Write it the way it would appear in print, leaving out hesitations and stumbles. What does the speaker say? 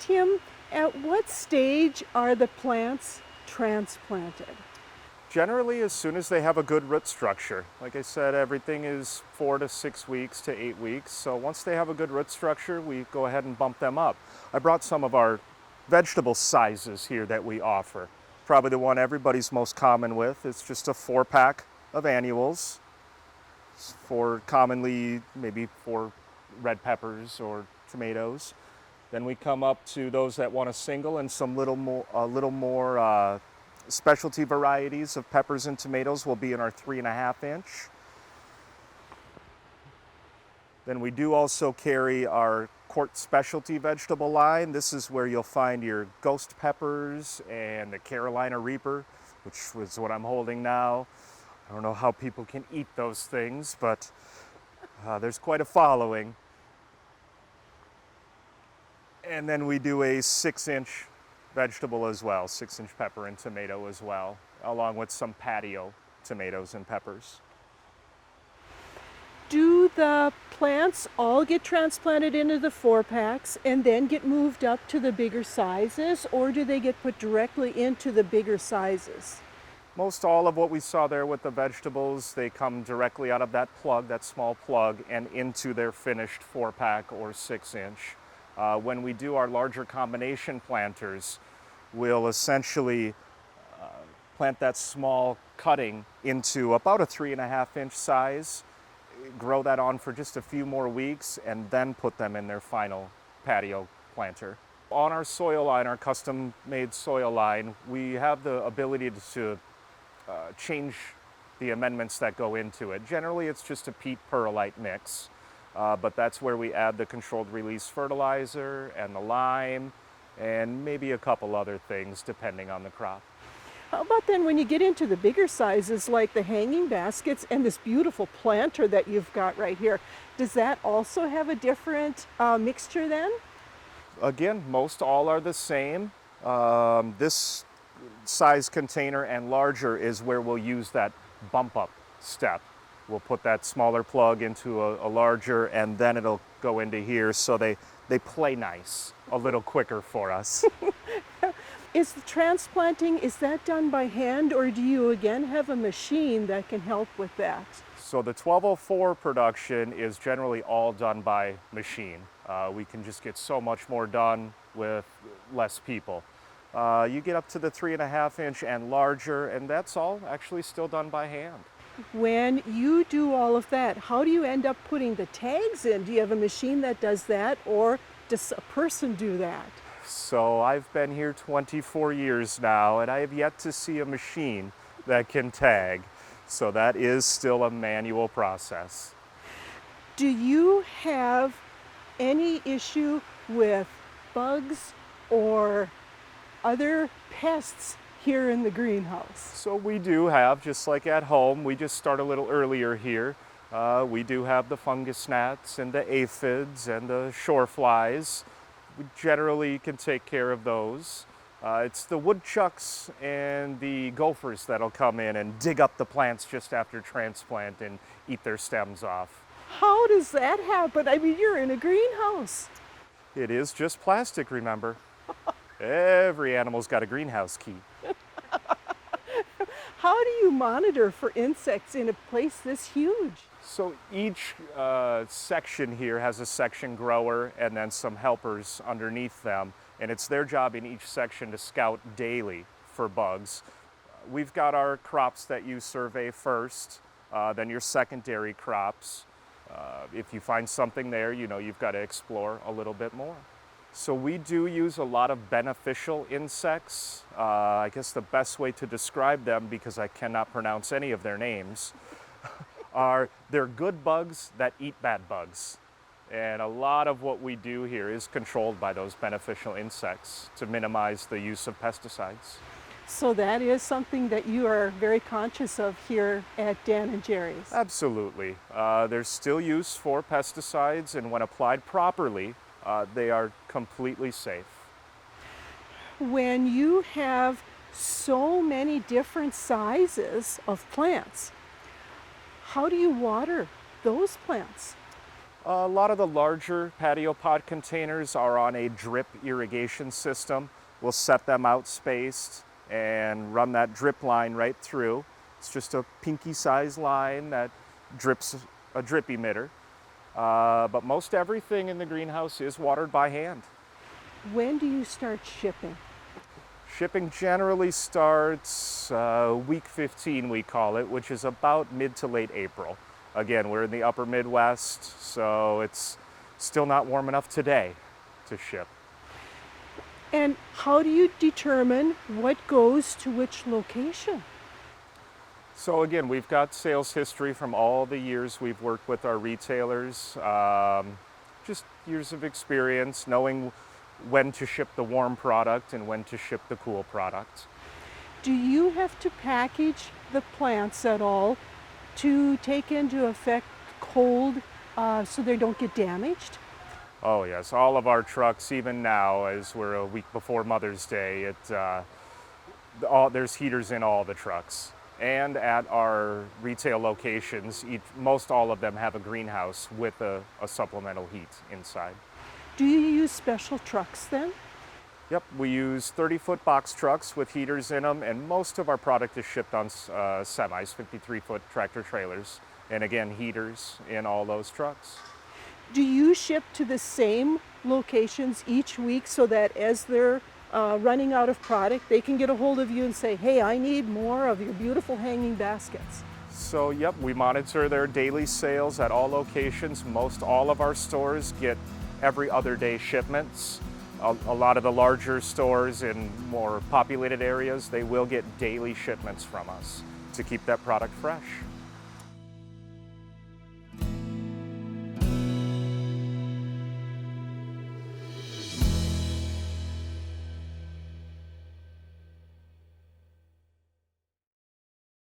Tim, at what stage are the plants transplanted? Generally, as soon as they have a good root structure. Like I said, everything is 4 to 6 weeks to 8 weeks. So once they have a good root structure, we go ahead and bump them up. I brought some of our vegetable sizes here that we offer. Probably the one everybody's most common with. It's just a 4-pack of annuals for commonly maybe for red peppers or tomatoes. Then we come up to those that want a single and some a little more specialty varieties of peppers and tomatoes will be in our 3.5 inch. Then we do also carry our quart specialty vegetable line. This is where you'll find your ghost peppers and the Carolina Reaper, which is what I'm holding now. I don't know how people can eat those things, but there's quite a following. And then we do a 6-inch vegetable as well, 6-inch pepper and tomato as well, along with some patio tomatoes and peppers. Do the plants all get transplanted into the 4-packs and then get moved up to the bigger sizes, or do they get put directly into the bigger sizes? Most all of what we saw there with the vegetables, they come directly out of that plug, that small plug, and into their finished 4-pack or 6-inch. When we do our larger combination planters, we'll essentially plant that small cutting into about a 3.5-inch size, grow that on for just a few more weeks, and then put them in their final patio planter. On our soil line, our custom-made soil line, we have the ability to change the amendments that go into it. Generally, it's just a peat perlite mix. But that's where we add the controlled release fertilizer and the lime and maybe a couple other things depending on the crop. How about then when you get into the bigger sizes like the hanging baskets and this beautiful planter that you've got right here? Does that also have a different mixture then? Again, most all are the same. This size container and larger is where we'll use that bump up step. We'll put that smaller plug into a larger, and then it'll go into here, so they play nice a little quicker for us. Is the transplanting, is that done by hand, or do you again have a machine that can help with that? So the 1204 production is generally all done by machine. We can just get so much more done with less people. You get up to the 3.5-inch and larger, and that's all actually still done by hand. When you do all of that, how do you end up putting the tags in? Do you have a machine that does that, or does a person do that? So I've been here 24 years now, and I have yet to see a machine that can tag. So that is still a manual process. Do you have any issue with bugs or other pests here in the greenhouse? So we do have, just like at home, we just start a little earlier here. We do have the fungus gnats and the aphids and the shore flies. We generally can take care of those. It's the woodchucks and the gophers that'll come in and dig up the plants just after transplant and eat their stems off. How does that happen? I mean, you're in a greenhouse. It is just plastic, remember? Every animal's got a greenhouse key. How do you monitor for insects in a place this huge? So each section here has a section grower and then some helpers underneath them, and it's their job in each section to scout daily for bugs. We've got our crops that you survey first, then your secondary crops. If you find something there, you know you've got to explore a little bit more. So we do use a lot of beneficial insects. I guess the best way to describe them, because I cannot pronounce any of their names, they're good bugs that eat bad bugs. And a lot of what we do here is controlled by those beneficial insects to minimize the use of pesticides. So that is something that you are very conscious of here at Dan and Jerry's. Absolutely. There's still use for pesticides, and when applied properly, they are completely safe. When you have so many different sizes of plants, how do you water those plants? A lot of the larger patio pod containers are on a drip irrigation system. We'll set them out spaced and run that drip line right through. It's just a pinky size line that drips a drip emitter. But most everything in the greenhouse is watered by hand. When do you start shipping? Shipping generally starts week 15, we call it, which is about mid to late April. Again, we're in the upper Midwest, so it's still not warm enough today to ship. And how do you determine what goes to which location? So again, we've got sales history from all the years we've worked with our retailers, just years of experience, knowing when to ship the warm product and when to ship the cool product. Do you have to package the plants at all to take into effect cold so they don't get damaged? Oh yes, all of our trucks, even now, as we're a week before Mother's Day, there's heaters in all the trucks. And at our retail locations, most all of them have a greenhouse with a supplemental heat inside. Do you use special trucks then? Yep, we use 30-foot box trucks with heaters in them, and most of our product is shipped on semis, 53-foot tractor trailers, and again, heaters in all those trucks. Do you ship to the same locations each week so that as they're running out of product, they can get a hold of you and say, hey, I need more of your beautiful hanging baskets? So yep, we monitor their daily sales at all locations. Most all of our stores get every other day shipments. A lot of the larger stores in more populated areas, they will get daily shipments from us to keep that product fresh.